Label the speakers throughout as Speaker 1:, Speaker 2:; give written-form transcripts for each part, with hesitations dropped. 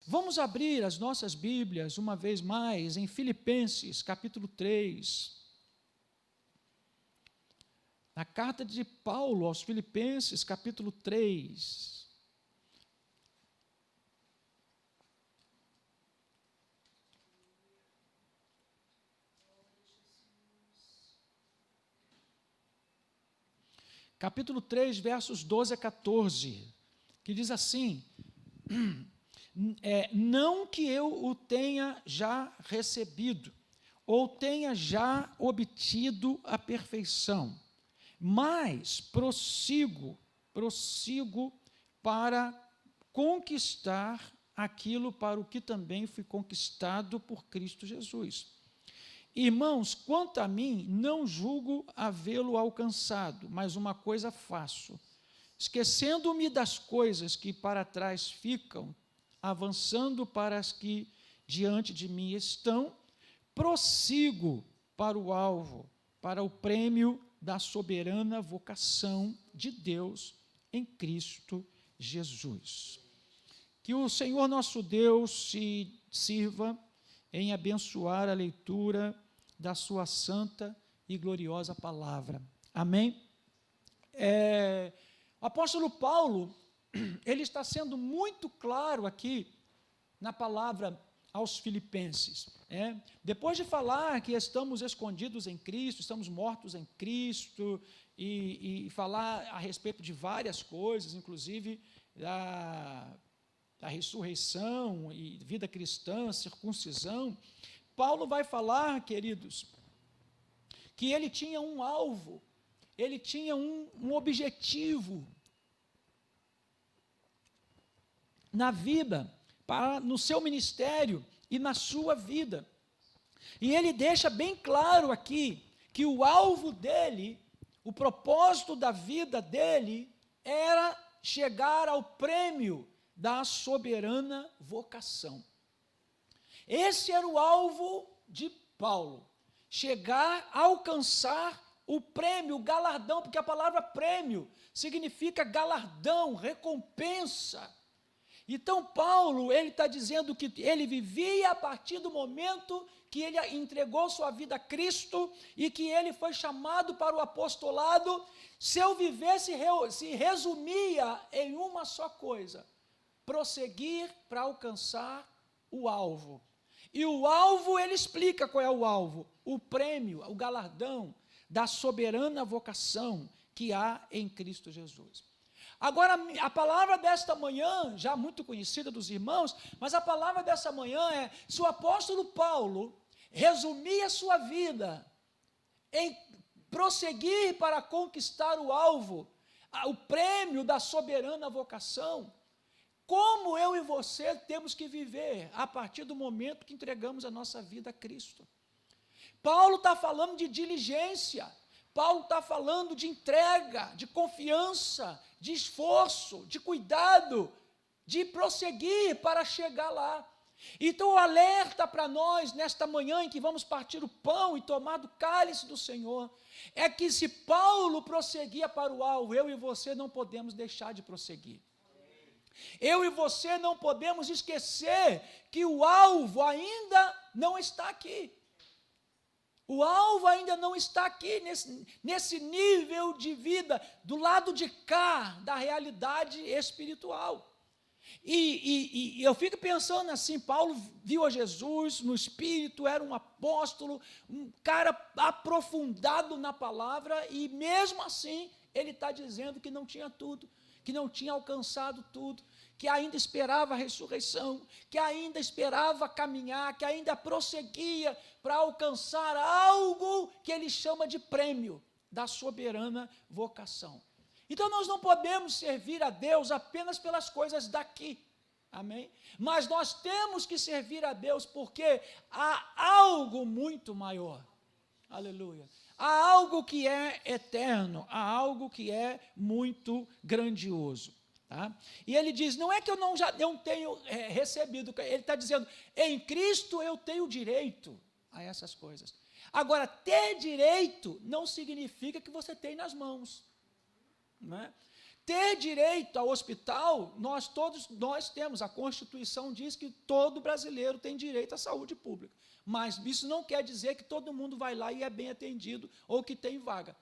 Speaker 1: vamos abrir as nossas Bíblias, uma vez mais, em Filipenses, capítulo 3. Na carta de Paulo aos Filipenses, capítulo 3. Capítulo 3, versos 12 a 14, que diz assim: não que eu o tenha já recebido, ou tenha já obtido a perfeição, mas prossigo para conquistar aquilo para o que também fui conquistado por Cristo Jesus. Irmãos, quanto a mim, não julgo havê-lo alcançado, mas uma coisa faço, esquecendo-me das coisas que para trás ficam, avançando para as que diante de mim estão, prossigo para o alvo, para o prêmio da soberana vocação de Deus em Cristo Jesus. Que o Senhor nosso Deus se sirva em abençoar a leitura da sua santa e gloriosa palavra. Amém? O apóstolo Paulo, ele está sendo muito claro aqui na palavra aos Filipenses. Depois de falar que estamos escondidos em Cristo, estamos mortos em Cristo, e falar a respeito de várias coisas, inclusive da ressurreição e vida cristã, circuncisão, Paulo vai falar, queridos, que ele tinha um alvo, ele tinha um objetivo na vida, no seu ministério e na sua vida. E ele deixa bem claro aqui que o alvo dele, o propósito da vida dele, era chegar ao prêmio da soberana vocação. Esse era o alvo de Paulo, chegar a alcançar o prêmio, o galardão, porque a palavra prêmio significa galardão, recompensa. Então Paulo, ele está dizendo que ele vivia a partir do momento que ele entregou sua vida a Cristo e que ele foi chamado para o apostolado. Seu viver se resumia em uma só coisa: prosseguir para alcançar o alvo. E o alvo, ele explica qual é o alvo: o prêmio, o galardão da soberana vocação que há em Cristo Jesus. Agora, a palavra desta manhã, já muito conhecida dos irmãos, mas a palavra dessa manhã é: se o apóstolo Paulo resumir a sua vida em prosseguir para conquistar o alvo, o prêmio da soberana vocação, como eu e você temos que viver a partir do momento que entregamos a nossa vida a Cristo? Paulo está falando de diligência, Paulo está falando de entrega, de confiança, de esforço, de cuidado, de prosseguir para chegar lá. Então, o alerta para nós, nesta manhã em que vamos partir o pão e tomar do cálice do Senhor, é que se Paulo prosseguia para o alvo, eu e você não podemos deixar de prosseguir. Eu e você não podemos esquecer que o alvo ainda não está aqui. O alvo ainda não está aqui, nesse nível de vida, do lado de cá, da realidade espiritual. E eu fico pensando assim: Paulo viu a Jesus no Espírito, era um apóstolo, um cara aprofundado na palavra, e mesmo assim ele está dizendo que não tinha tudo, que não tinha alcançado tudo, que ainda esperava a ressurreição, que ainda esperava caminhar, que ainda prosseguia para alcançar algo que ele chama de prêmio da soberana vocação. Então nós não podemos servir a Deus apenas pelas coisas daqui, amém? Mas nós temos que servir a Deus porque há algo muito maior, aleluia. Há algo que é eterno, há algo que é muito grandioso. Tá? E ele diz: não é que eu não tenho recebido, ele está dizendo, em Cristo eu tenho direito a essas coisas. Agora, ter direito não significa que você tem nas mãos, não é? ter direito ao hospital, todos nós temos, a Constituição diz que todo brasileiro tem direito à saúde pública, mas isso não quer dizer que todo mundo vai lá e é bem atendido, ou que tem vaga.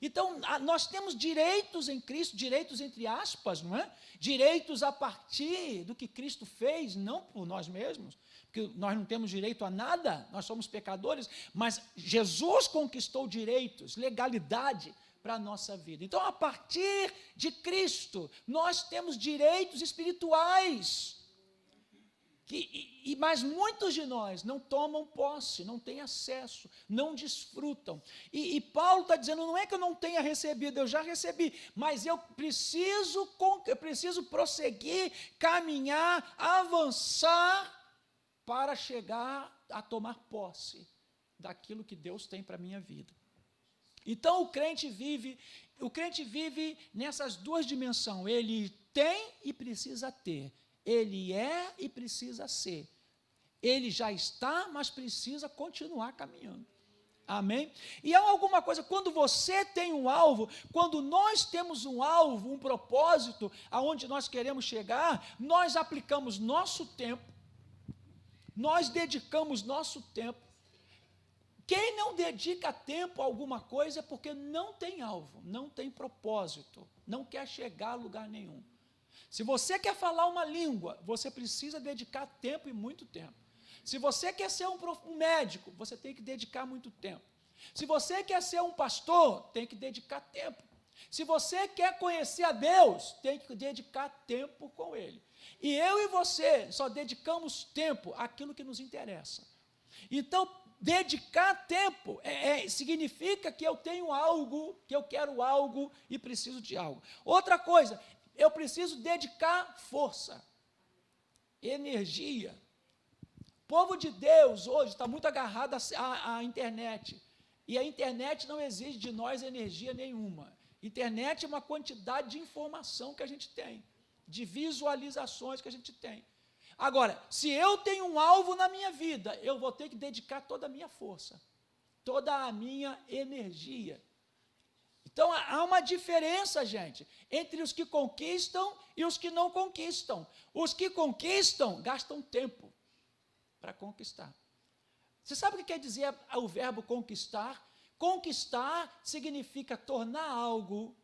Speaker 1: Então, nós temos direitos em Cristo, direitos entre aspas, não é? Direitos a partir do que Cristo fez, não por nós mesmos, porque nós não temos direito a nada, nós somos pecadores, mas Jesus conquistou direitos, legalidade para a nossa vida. Então, a partir de Cristo, nós temos direitos espirituais, mas muitos de nós não tomam posse, não têm acesso, não desfrutam. E Paulo está dizendo, não é que eu não tenha recebido, eu já recebi, mas eu preciso prosseguir, caminhar, avançar, para chegar a tomar posse daquilo que Deus tem para a minha vida. Então o crente vive nessas duas dimensões, ele tem e precisa ter, ele é e precisa ser, ele já está, mas precisa continuar caminhando. Amém? E há alguma coisa, quando você tem um alvo, quando nós temos um alvo, um propósito, aonde nós queremos chegar, nós aplicamos nosso tempo, nós dedicamos nosso tempo. Quem não dedica tempo a alguma coisa é porque não tem alvo, não tem propósito, não quer chegar a lugar nenhum. Se você quer falar uma língua, você precisa dedicar tempo e muito tempo. Se você quer ser um médico, você tem que dedicar muito tempo. Se você quer ser um pastor, tem que dedicar tempo. Se você quer conhecer a Deus, tem que dedicar tempo com Ele. E eu e você só dedicamos tempo àquilo que nos interessa. Então, dedicar tempo significa que eu tenho algo, que eu quero algo e preciso de algo. Outra coisa, eu preciso dedicar força, energia. O povo de Deus hoje está muito agarrado à internet. E a internet não exige de nós energia nenhuma. Internet é uma quantidade de informação que a gente tem, de visualizações que a gente tem. Agora, se eu tenho um alvo na minha vida, eu vou ter que dedicar toda a minha força, toda a minha energia. Então, há uma diferença, gente, entre os que conquistam e os que não conquistam. Os que conquistam gastam tempo para conquistar. Você sabe o que quer dizer o verbo conquistar? Conquistar significa tornar algo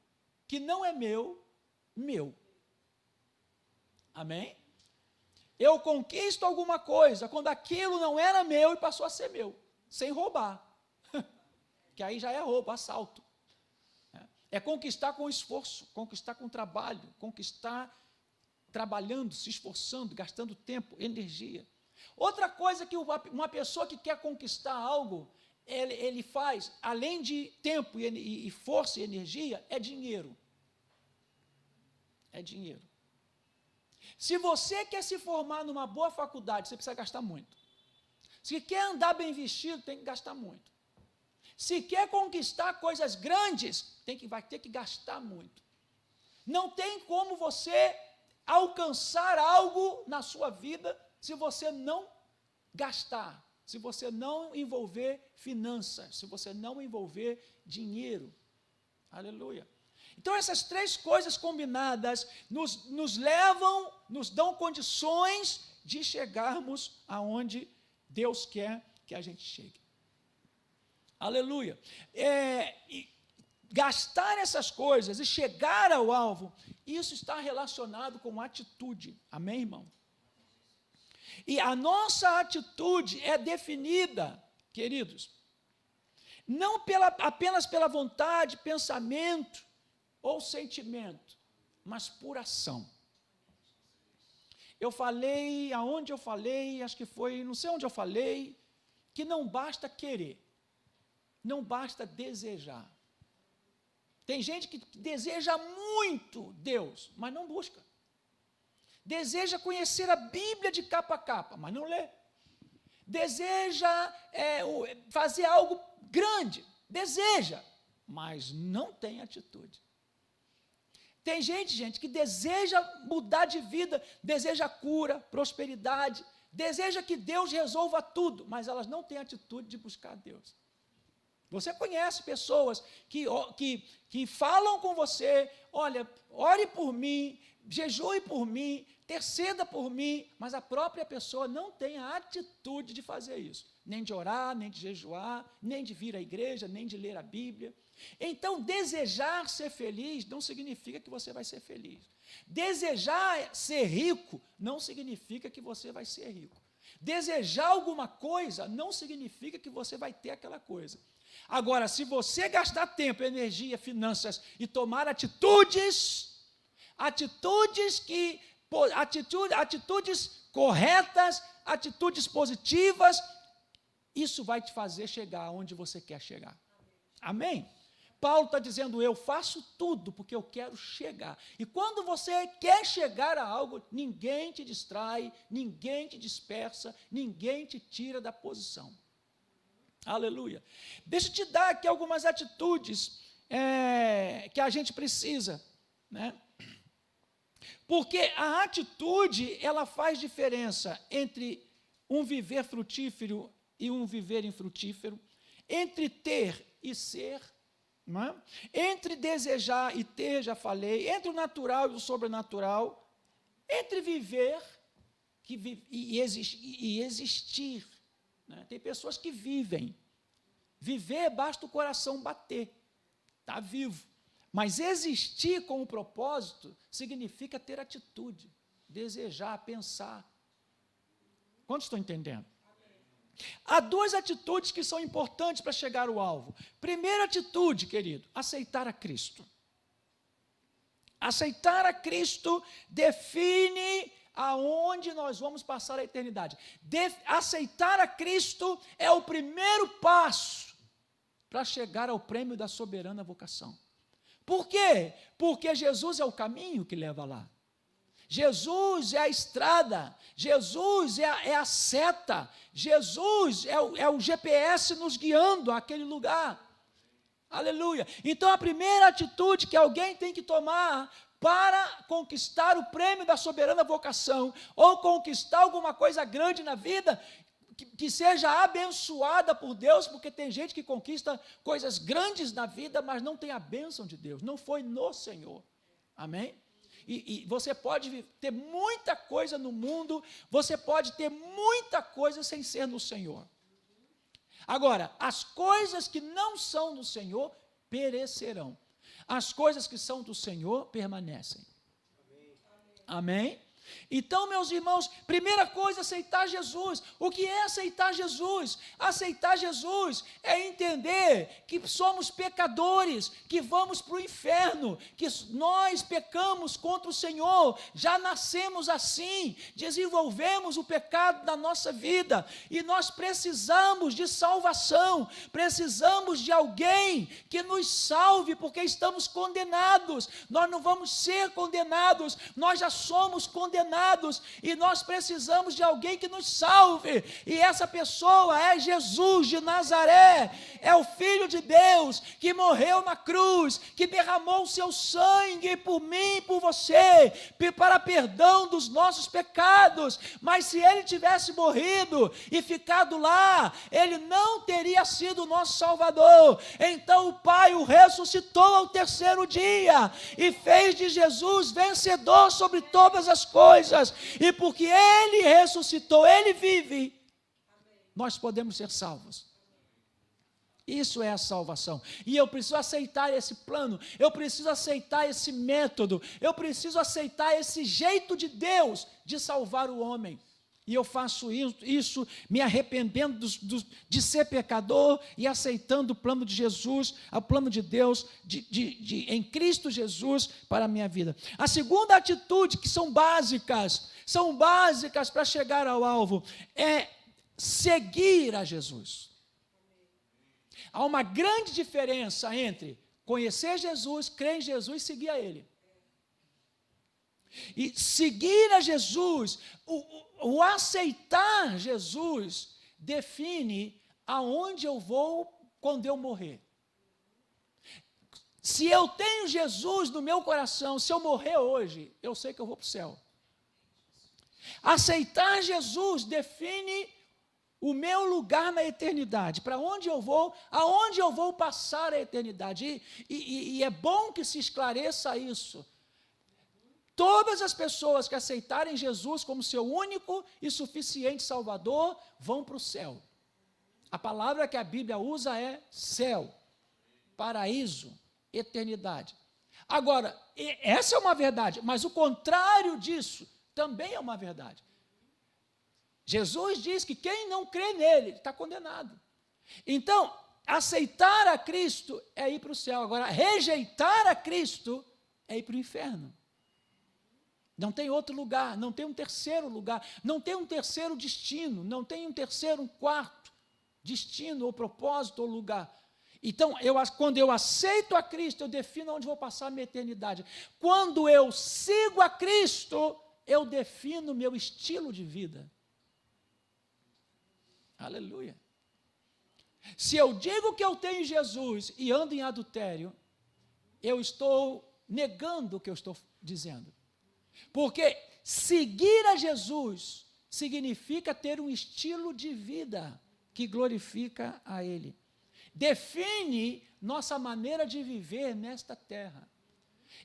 Speaker 1: que não é meu, meu. Amém? Eu conquisto alguma coisa quando aquilo não era meu e passou a ser meu, sem roubar. Que aí já é roubo, assalto. É conquistar com esforço, conquistar com trabalho, conquistar trabalhando, se esforçando, gastando tempo, energia. Outra coisa que uma pessoa que quer conquistar algo, ele faz, além de tempo e força e energia, é dinheiro. É dinheiro. Se você quer se formar numa boa faculdade, você precisa gastar muito. Se quer andar bem vestido, tem que gastar muito. Se quer conquistar coisas grandes, vai ter que gastar muito. Não tem como você alcançar algo na sua vida se você não gastar, se você não envolver finanças, se você não envolver dinheiro. Aleluia. Então, essas três coisas combinadas nos levam, nos dão condições de chegarmos aonde Deus quer que a gente chegue. Aleluia. Gastar essas coisas e chegar ao alvo, isso está relacionado com atitude. Amém, irmão? E a nossa atitude é definida, queridos, não apenas pela vontade, pensamento ou sentimento, mas por ação. Eu falei, aonde eu falei, acho que foi, não sei onde eu falei, que não basta querer, não basta desejar. Tem gente que deseja muito Deus, mas não busca. Deseja conhecer a Bíblia de capa a capa, mas não lê. Deseja fazer algo grande, deseja, mas não tem atitude. Tem gente que deseja mudar de vida, deseja cura, prosperidade, deseja que Deus resolva tudo, mas elas não têm atitude de buscar Deus. Você conhece pessoas que falam com você, olha, ore por mim, jejue por mim, interceda por mim, mas a própria pessoa não tem a atitude de fazer isso, nem de orar, nem de jejuar, nem de vir à igreja, nem de ler a Bíblia. Então, desejar ser feliz não significa que você vai ser feliz. Desejar ser rico não significa que você vai ser rico. Desejar alguma coisa não significa que você vai ter aquela coisa. Agora, se você gastar tempo, energia, finanças e tomar atitudes corretas, atitudes positivas, isso vai te fazer chegar onde você quer chegar. Amém? Paulo está dizendo, eu faço tudo porque eu quero chegar. E quando você quer chegar a algo, ninguém te distrai, ninguém te dispersa, ninguém te tira da posição. Aleluia. Deixa eu te dar aqui algumas atitudes que a gente precisa, né? Porque a atitude, ela faz diferença entre um viver frutífero e um viver infrutífero, entre ter e ser, não é? Entre desejar e ter, já falei, entre o natural e o sobrenatural, entre viver e existir. Né? Tem pessoas que vivem. Viver basta o coração bater, está vivo. Mas existir com um propósito significa ter atitude, desejar, pensar. Quantos estão entendendo? Há duas atitudes que são importantes para chegar ao alvo. Primeira atitude, querido, aceitar a Cristo. Aceitar a Cristo define aonde nós vamos passar a eternidade. Aceitar a Cristo é o primeiro passo para chegar ao prêmio da soberana vocação. Por quê? Porque Jesus é o caminho que leva lá. Jesus é a estrada, Jesus é a seta, Jesus é o GPS nos guiando àquele lugar. Aleluia. Então, a primeira atitude que alguém tem que tomar para conquistar o prêmio da soberana vocação, ou conquistar alguma coisa grande na vida, que seja abençoada por Deus, porque tem gente que conquista coisas grandes na vida, mas não tem a bênção de Deus, não foi no Senhor. Amém? E você pode ter muita coisa no mundo, você pode ter muita coisa sem ser no Senhor. Agora, as coisas que não são do Senhor perecerão. As coisas que são do Senhor permanecem. Amém? Então, meus irmãos, primeira coisa, aceitar Jesus. O que é aceitar Jesus? Aceitar Jesus é entender que somos pecadores, que vamos para o inferno, que nós pecamos contra o Senhor, já nascemos assim, desenvolvemos o pecado na nossa vida, e nós precisamos de salvação, precisamos de alguém que nos salve, porque estamos condenados. Nós não vamos ser condenados, nós já somos condenados, e nós precisamos de alguém que nos salve, e essa pessoa é Jesus de Nazaré, é o Filho de Deus, que morreu na cruz, que derramou o seu sangue por mim e por você, para perdão dos nossos pecados. Mas se ele tivesse morrido e ficado lá, ele não teria sido o nosso Salvador. Então o Pai o ressuscitou ao terceiro dia, e fez de Jesus vencedor sobre todas as coisas, e porque ele ressuscitou, ele vive, nós podemos ser salvos. Isso é a salvação, e eu preciso aceitar esse plano, eu preciso aceitar esse método, eu preciso aceitar esse jeito de Deus de salvar o homem. E eu faço isso me arrependendo de ser pecador e aceitando o plano de Jesus, o plano de Deus em Cristo Jesus para a minha vida. A segunda atitude, que são básicas para chegar ao alvo, é seguir a Jesus. Há uma grande diferença entre conhecer Jesus, crer em Jesus e seguir a Ele. E seguir a Jesus, o aceitar Jesus, define aonde eu vou quando eu morrer. Se eu tenho Jesus no meu coração, se eu morrer hoje, eu sei que eu vou para o céu. Aceitar Jesus define o meu lugar na eternidade, para onde eu vou, aonde eu vou passar a eternidade. E é bom que se esclareça isso. Todas as pessoas que aceitarem Jesus como seu único e suficiente Salvador vão para o céu. A palavra que a Bíblia usa é céu, paraíso, eternidade. Agora, essa é uma verdade, mas o contrário disso também é uma verdade. Jesus diz que quem não crê nele está condenado. Então, aceitar a Cristo é ir para o céu. Agora, rejeitar a Cristo é ir para o inferno. Não tem outro lugar, não tem um terceiro lugar, não tem um terceiro destino, não tem um terceiro, um quarto destino, ou propósito, ou lugar. Então, quando eu aceito a Cristo, eu defino onde vou passar a minha eternidade. Quando eu sigo a Cristo, eu defino o meu estilo de vida. Aleluia. Se eu digo que eu tenho Jesus e ando em adultério, eu estou negando o que eu estou dizendo. Porque seguir a Jesus significa ter um estilo de vida que glorifica a Ele. Define nossa maneira de viver nesta terra.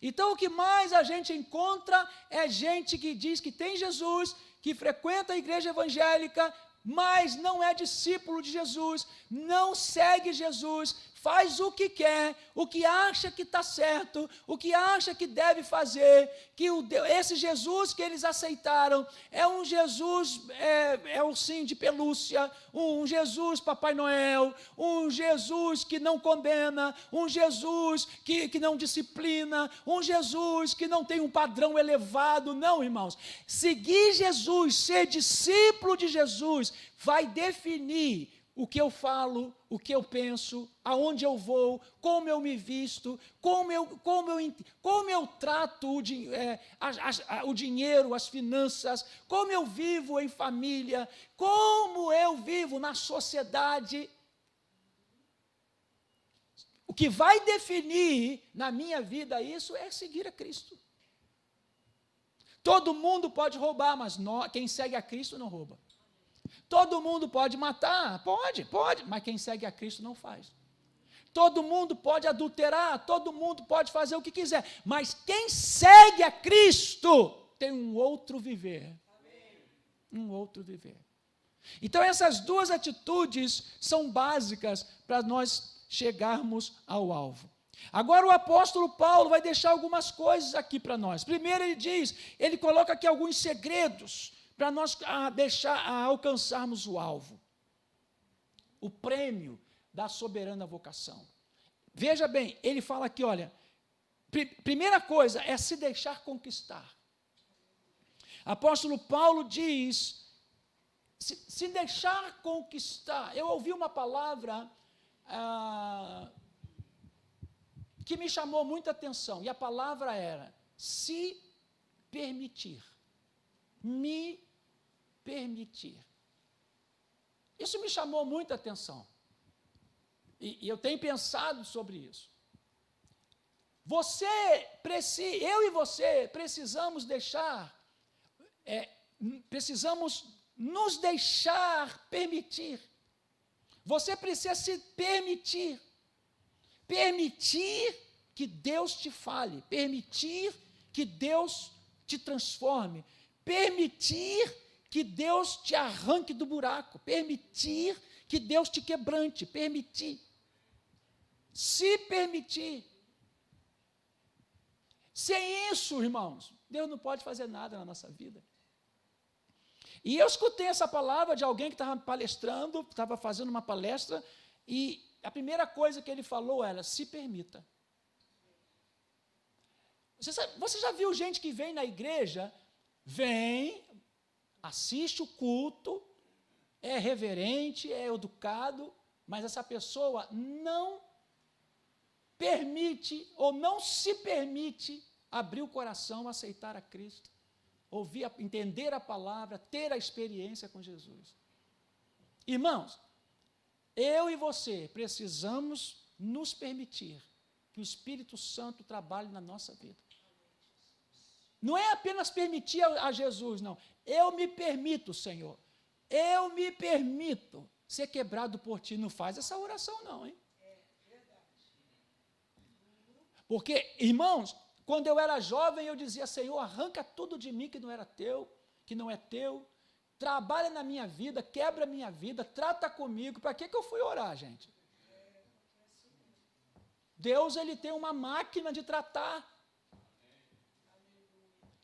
Speaker 1: Então, o que mais a gente encontra é gente que diz que tem Jesus, que frequenta a igreja evangélica, mas não é discípulo de Jesus, não segue Jesus, faz o que quer, o que acha que está certo, o que acha que deve fazer, que esse Jesus que eles aceitaram é um Jesus, ursinho de pelúcia, um Jesus Papai Noel, um Jesus que não condena, um Jesus que não disciplina, um Jesus que não tem um padrão elevado. Não, irmãos, seguir Jesus, ser discípulo de Jesus, vai definir o que eu falo, o que eu penso, aonde eu vou, como eu me visto, como eu trato o dinheiro, as finanças, como eu vivo em família, como eu vivo na sociedade. O que vai definir na minha vida isso é seguir a Cristo. Todo mundo pode roubar, mas quem segue a Cristo não rouba. Todo mundo pode matar? Pode, mas quem segue a Cristo não faz. Todo mundo pode adulterar, todo mundo pode fazer o que quiser, mas quem segue a Cristo tem um outro viver. Um outro viver. Então, essas duas atitudes são básicas para nós chegarmos ao alvo. Agora o apóstolo Paulo vai deixar algumas coisas aqui para nós. Primeiro ele coloca aqui alguns segredos para nós alcançarmos o alvo, o prêmio da soberana vocação. Veja bem, ele fala aqui, olha, primeira coisa é se deixar conquistar. Apóstolo Paulo diz, se deixar conquistar. Eu ouvi uma palavra que me chamou muita atenção, e a palavra era se permitir. Me permitir. Isso me chamou muita atenção. E eu tenho pensado sobre isso. Eu e você precisamos precisamos nos deixar permitir. Você precisa se permitir. Permitir que Deus te fale, permitir que Deus te transforme, permitir que Deus te arranque do buraco, permitir que Deus te quebrante, permitir. Se permitir. Sem isso, irmãos, Deus não pode fazer nada na nossa vida. E eu escutei essa palavra de alguém que estava palestrando, estava fazendo uma palestra, e a primeira coisa que ele falou era, se permita. Você já viu gente que vem na igreja, assiste o culto, é reverente, é educado, mas essa pessoa não permite, ou não se permite, abrir o coração, aceitar a Cristo, entender a palavra, ter a experiência com Jesus. Irmãos, eu e você precisamos nos permitir que o Espírito Santo trabalhe na nossa vida. Não é apenas permitir a Jesus, não. Eu me permito, Senhor. eu me permito ser quebrado por ti. Não faz essa oração não, hein? Porque, irmãos, quando eu era jovem, eu dizia, Senhor, arranca tudo de mim que não era teu, que não é teu, trabalha na minha vida, quebra a minha vida, trata comigo. Para que eu fui orar, gente? Deus, ele tem uma máquina de tratar.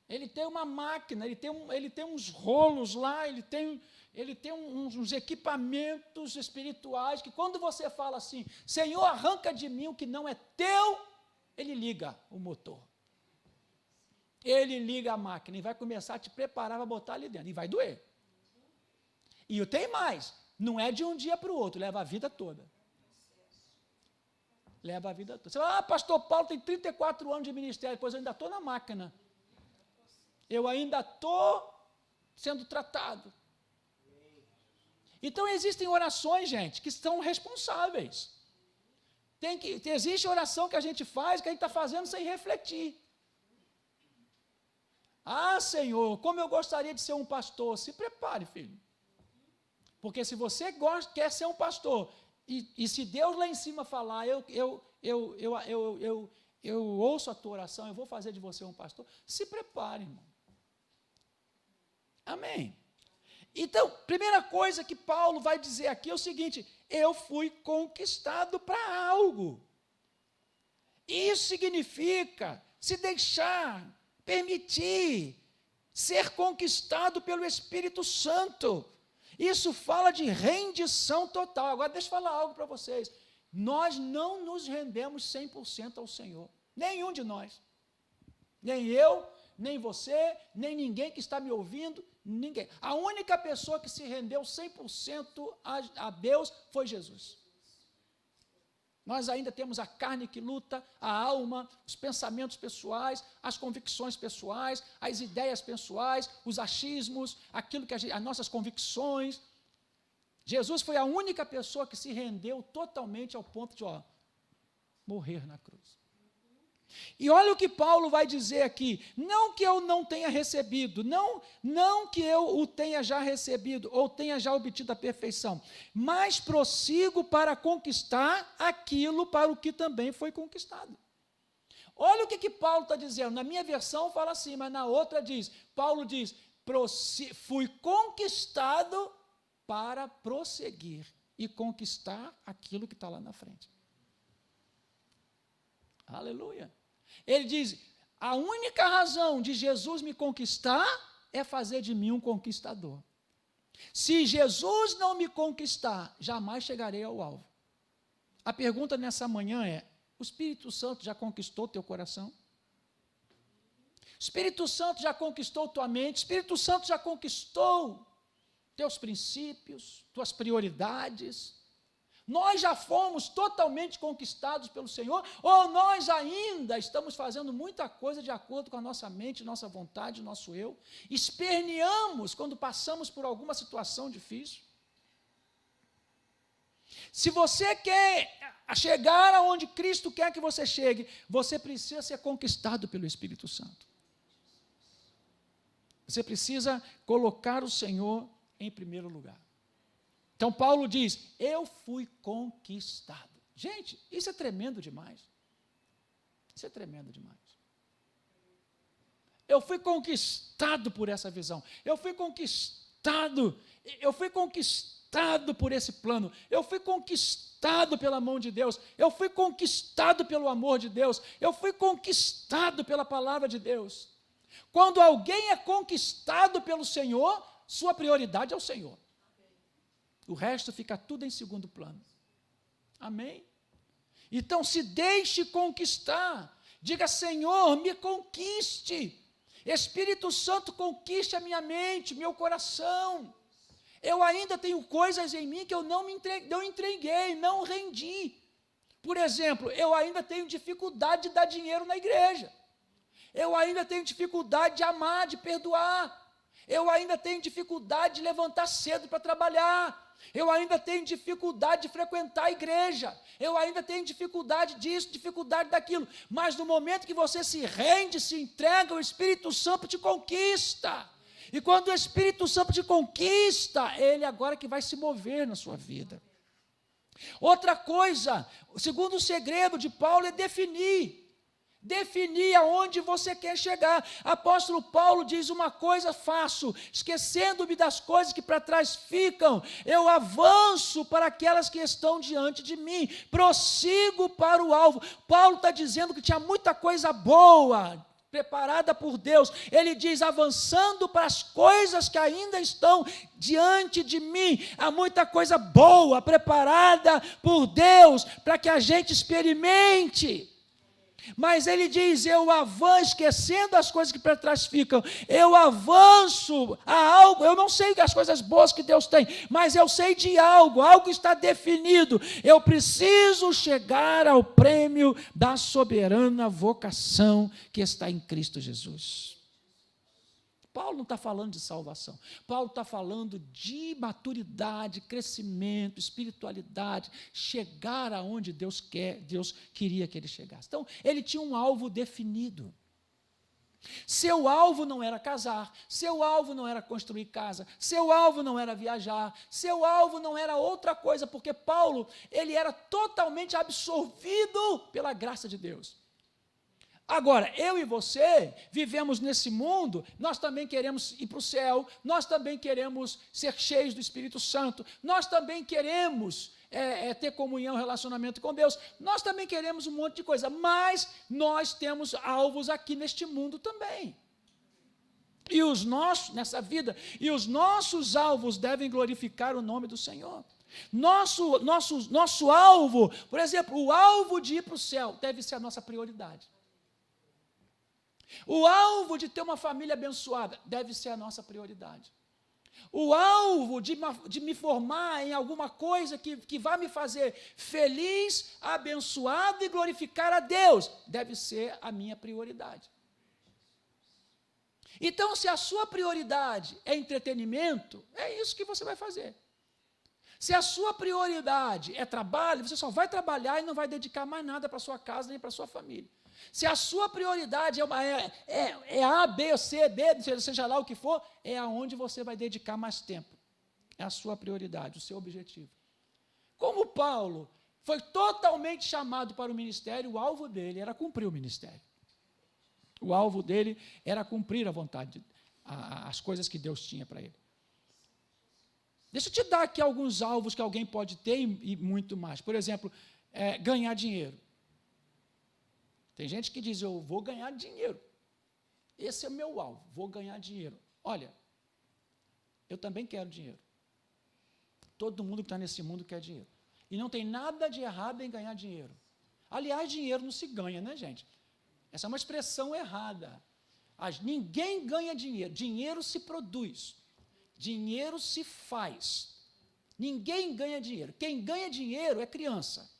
Speaker 1: Ele tem uma máquina, ele tem uns rolos lá, ele tem uns equipamentos espirituais, que quando você fala assim, Senhor, arranca de mim o que não é teu, ele liga o motor. Ele liga a máquina e vai começar a te preparar para botar ali dentro. E vai doer. E tem mais, não é de um dia para o outro, leva a vida toda. Leva a vida toda. Você fala, pastor Paulo tem 34 anos de ministério, pois eu ainda estou na máquina. Eu ainda estou sendo tratado. Então, existem orações, gente, que são responsáveis. Existe oração que a gente faz, que a gente está fazendo sem refletir. Ah, Senhor, como eu gostaria de ser um pastor. Se prepare, filho. Porque se você quer ser um pastor, e se Deus lá em cima falar, eu ouço a tua oração, eu vou fazer de você um pastor, se prepare, irmão. Amém. Então, primeira coisa que Paulo vai dizer aqui é o seguinte, eu fui conquistado para algo. Isso significa se deixar, permitir, ser conquistado pelo Espírito Santo. Isso fala de rendição total. Agora, deixa eu falar algo para vocês. Nós não nos rendemos 100% ao Senhor. Nenhum de nós. Nem eu, nem você, nem ninguém que está me ouvindo, ninguém. A única pessoa que se rendeu 100% a Deus foi Jesus. Nós ainda temos a carne que luta, a alma, os pensamentos pessoais, as convicções pessoais, as ideias pessoais, os achismos, aquilo que as nossas convicções. Jesus foi a única pessoa que se rendeu totalmente ao ponto de morrer na cruz. E olha o que Paulo vai dizer aqui, não que eu não tenha recebido, não que eu o tenha já recebido, ou tenha já obtido a perfeição, mas prossigo para conquistar aquilo para o que também foi conquistado. Olha o que Paulo está dizendo, na minha versão fala assim, mas na outra Paulo diz, fui conquistado para prosseguir e conquistar aquilo que está lá na frente. Aleluia. Ele diz, a única razão de Jesus me conquistar é fazer de mim um conquistador. Se Jesus não me conquistar, jamais chegarei ao alvo. A pergunta nessa manhã é, o Espírito Santo já conquistou teu coração? O Espírito Santo já conquistou tua mente? O Espírito Santo já conquistou teus princípios, tuas prioridades? Nós já fomos totalmente conquistados pelo Senhor, ou nós ainda estamos fazendo muita coisa de acordo com a nossa mente, nossa vontade, nosso eu, esperneamos quando passamos por alguma situação difícil? Se você quer chegar aonde Cristo quer que você chegue, você precisa ser conquistado pelo Espírito Santo. Você precisa colocar o Senhor em primeiro lugar. Então, Paulo diz, eu fui conquistado. Gente, isso é tremendo demais. Isso é tremendo demais. Eu fui conquistado por essa visão. Eu fui conquistado por esse plano. Eu fui conquistado pela mão de Deus. Eu fui conquistado pelo amor de Deus. Eu fui conquistado pela palavra de Deus. Quando alguém é conquistado pelo Senhor, sua prioridade é o Senhor. O resto fica tudo em segundo plano. Amém? Então, se deixe conquistar. Diga, Senhor, me conquiste. Espírito Santo, conquiste a minha mente, meu coração. Eu ainda tenho coisas em mim que eu não entreguei, não rendi. Por exemplo, eu ainda tenho dificuldade de dar dinheiro na igreja. Eu ainda tenho dificuldade de amar, de perdoar. Eu ainda tenho dificuldade de levantar cedo para trabalhar. Eu ainda tenho dificuldade de frequentar a igreja. Eu ainda tenho dificuldade disso, dificuldade daquilo. Mas no momento que você se rende, se entrega, o Espírito Santo te conquista. E quando o Espírito Santo te conquista, ele agora que vai se mover na sua vida. Outra coisa, o segundo segredo de Paulo é definir aonde você quer chegar. Apóstolo Paulo diz: uma coisa faço, esquecendo-me das coisas que para trás ficam, eu avanço para aquelas que estão diante de mim, prossigo para o alvo. Paulo está dizendo que tinha muita coisa boa preparada por Deus. Ele diz: avançando para as coisas que ainda estão diante de mim. Há muita coisa boa preparada por Deus para que a gente experimente. Mas ele diz: eu avanço, esquecendo as coisas que para trás ficam, eu avanço a algo. Eu não sei as coisas boas que Deus tem, mas eu sei de algo está definido. Eu preciso chegar ao prêmio da soberana vocação que está em Cristo Jesus. Paulo não está falando de salvação, Paulo está falando de maturidade, crescimento, espiritualidade, chegar aonde Deus queria que ele chegasse. Então, ele tinha um alvo definido. Seu alvo não era casar, seu alvo não era construir casa, seu alvo não era viajar, seu alvo não era outra coisa, porque Paulo, ele era totalmente absorvido pela graça de Deus. Agora, eu e você vivemos nesse mundo, nós também queremos ir para o céu, nós também queremos ser cheios do Espírito Santo, nós também queremos ter comunhão, relacionamento com Deus, nós também queremos um monte de coisa, mas nós temos alvos aqui neste mundo também. E os nossos, nessa vida, e os nossos alvos devem glorificar o nome do Senhor. Nosso alvo, por exemplo, o alvo de ir para o céu deve ser a nossa prioridade. O alvo de ter uma família abençoada deve ser a nossa prioridade. O alvo de me formar em alguma coisa que vai me fazer feliz, abençoado e glorificar a Deus deve ser a minha prioridade. Então, se a sua prioridade é entretenimento, é isso que você vai fazer. Se a sua prioridade é trabalho, você só vai trabalhar e não vai dedicar mais nada para a sua casa nem para a sua família. Se a sua prioridade é A, B, C, D, seja lá o que for, é aonde você vai dedicar mais tempo. É a sua prioridade, o seu objetivo. Como Paulo foi totalmente chamado para o ministério, o alvo dele era cumprir o ministério. O alvo dele era cumprir a vontade, as coisas que Deus tinha para ele. Deixa eu te dar aqui alguns alvos que alguém pode ter e muito mais. Por exemplo, ganhar dinheiro. Tem gente que diz: eu vou ganhar dinheiro. Esse é o meu alvo, vou ganhar dinheiro. Olha, eu também quero dinheiro. Todo mundo que está nesse mundo quer dinheiro. E não tem nada de errado em ganhar dinheiro. Aliás, dinheiro não se ganha, né, gente? Essa é uma expressão errada. Ninguém ganha dinheiro. Dinheiro se produz. Dinheiro se faz. Ninguém ganha dinheiro. Quem ganha dinheiro é criança.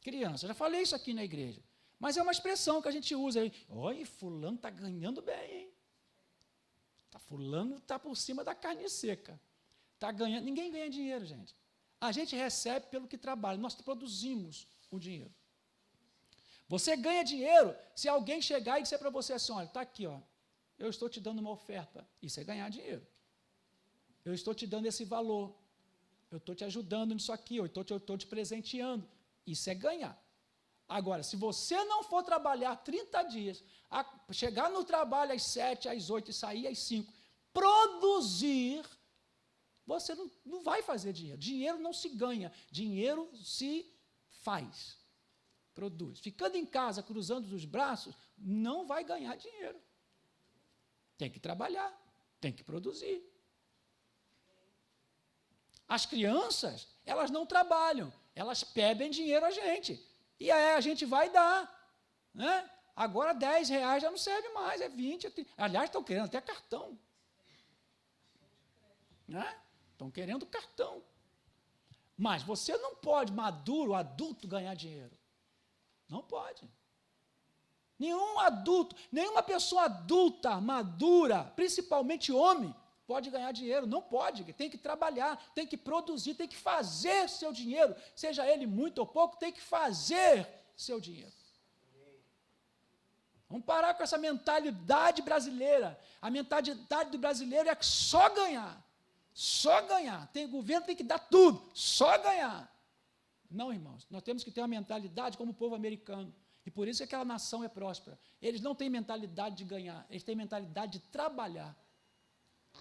Speaker 1: Criança. Já falei isso aqui na igreja. Mas é uma expressão que a gente usa aí. Olha, fulano está ganhando bem, hein? Fulano está por cima da carne seca. Está ganhando. Ninguém ganha dinheiro, gente. A gente recebe pelo que trabalha. Nós produzimos o dinheiro. Você ganha dinheiro se alguém chegar e disser para você assim: olha, está aqui, ó, eu estou te dando uma oferta. Isso é ganhar dinheiro. Eu estou te dando esse valor. Eu estou te ajudando nisso aqui. Eu estou te presenteando. Isso é ganhar. Agora, se você não for trabalhar 30 dias, chegar no trabalho às 7, às 8 e sair às 5, produzir, você não vai fazer dinheiro. Dinheiro não se ganha, dinheiro se faz, produz. Ficando em casa, cruzando os braços, não vai ganhar dinheiro. Tem que trabalhar, tem que produzir. As crianças, elas não trabalham, elas pedem dinheiro a gente. E aí a gente vai dar. Né? Agora R$10 já não serve mais, é 20. É 30. Aliás, estão querendo até cartão. Né? Estão querendo cartão. Mas você não pode, maduro, adulto, ganhar dinheiro. Não pode. Nenhum adulto, nenhuma pessoa adulta, madura, principalmente homem, pode ganhar dinheiro. Não pode, tem que trabalhar, tem que produzir, tem que fazer seu dinheiro, seja ele muito ou pouco, tem que fazer seu dinheiro. Vamos parar com essa mentalidade brasileira. A mentalidade do brasileiro é só ganhar. Só ganhar. O governo tem que dar tudo. Só ganhar. Não, irmãos. Nós temos que ter uma mentalidade como o povo americano. E por isso é que aquela nação é próspera. Eles não têm mentalidade de ganhar. Eles têm mentalidade de trabalhar.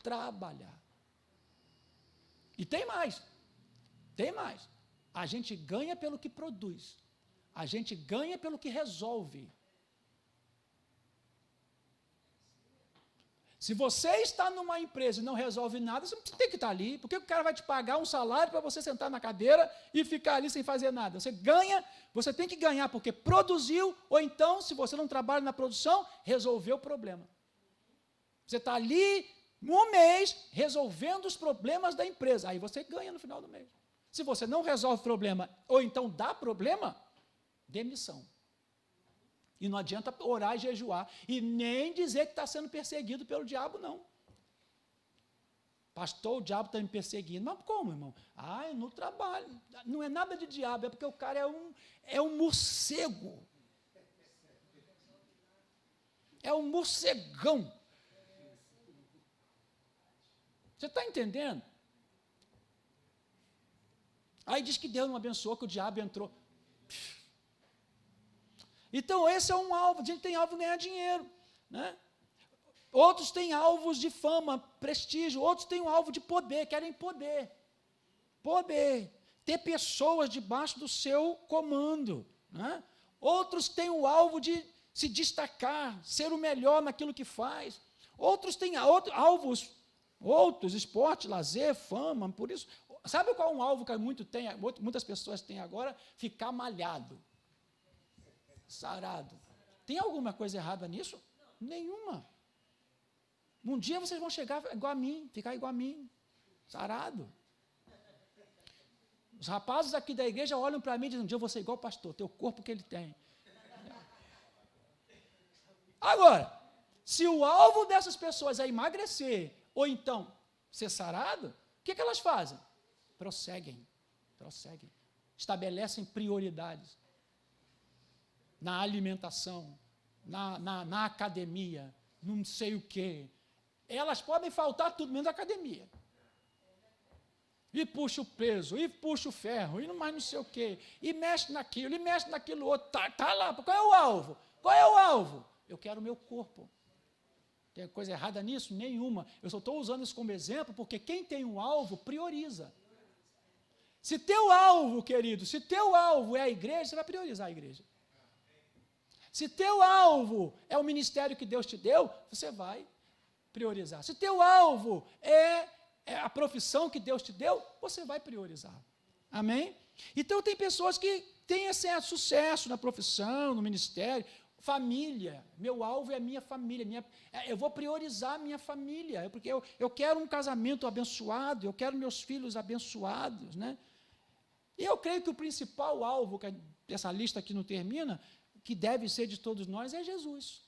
Speaker 1: Trabalhar. E tem mais. Tem mais. A gente ganha pelo que produz. A gente ganha pelo que resolve. Se você está numa empresa e não resolve nada, você tem que estar ali. Por que o cara vai te pagar um salário para você sentar na cadeira e ficar ali sem fazer nada? Você ganha, você tem que ganhar porque produziu, ou então, se você não trabalha na produção, resolveu o problema. Você está ali um mês resolvendo os problemas da empresa. Aí você ganha no final do mês. Se você não resolve o problema, ou então dá problema, demissão. E não adianta orar e jejuar, e nem dizer que está sendo perseguido pelo diabo, não. Pastor, o diabo está me perseguindo. Mas como, irmão? Eu não trabalho. Não é nada de diabo, é porque o cara é um morcego. É um morcegão. Você está entendendo? Aí diz que Deus não abençoou, que o diabo entrou. Então, esse é um alvo. A gente tem alvo de ganhar dinheiro, né? Outros têm alvos de fama, prestígio. Outros têm um alvo de poder, querem poder. Poder. Ter pessoas debaixo do seu comando, né? Outros têm o alvo de se destacar, ser o melhor naquilo que faz. Outros têm alvos, outros, esporte, lazer, fama. Por isso, sabe qual é um alvo que muitas pessoas têm agora? Ficar malhado. Sarado. Tem alguma coisa errada nisso? Nenhuma. Um dia vocês vão chegar igual a mim, ficar igual a mim, sarado. Os rapazes aqui da igreja olham para mim e dizem, um dia eu vou ser igual o pastor, ter o corpo que ele tem. Agora, se o alvo dessas pessoas é emagrecer, ou então ser sarado, o que elas fazem? Prosseguem. Estabelecem prioridades. Na alimentação, na academia, não sei o quê. Elas podem faltar tudo, menos a academia. E puxa o peso, e puxa o ferro, e mais não sei o quê. E mexe naquilo, e mexe naquilo outro. Tá lá, qual é o alvo? Qual é o alvo? Eu quero o meu corpo. Tem coisa errada nisso? Nenhuma. Eu só estou usando isso como exemplo, porque quem tem um alvo, prioriza. Se teu alvo, querido, se teu alvo é a igreja, você vai priorizar a igreja. Se teu alvo é o ministério que Deus te deu, você vai priorizar. Se teu alvo é a profissão que Deus te deu, você vai priorizar. Amém? Então, tem pessoas que têm esse sucesso na profissão, no ministério, família. Meu alvo é a minha família. Eu vou priorizar a minha família, porque eu quero um casamento abençoado, eu quero meus filhos abençoados, né? E eu creio que o principal alvo, que essa lista aqui não termina, que deve ser de todos nós, é Jesus.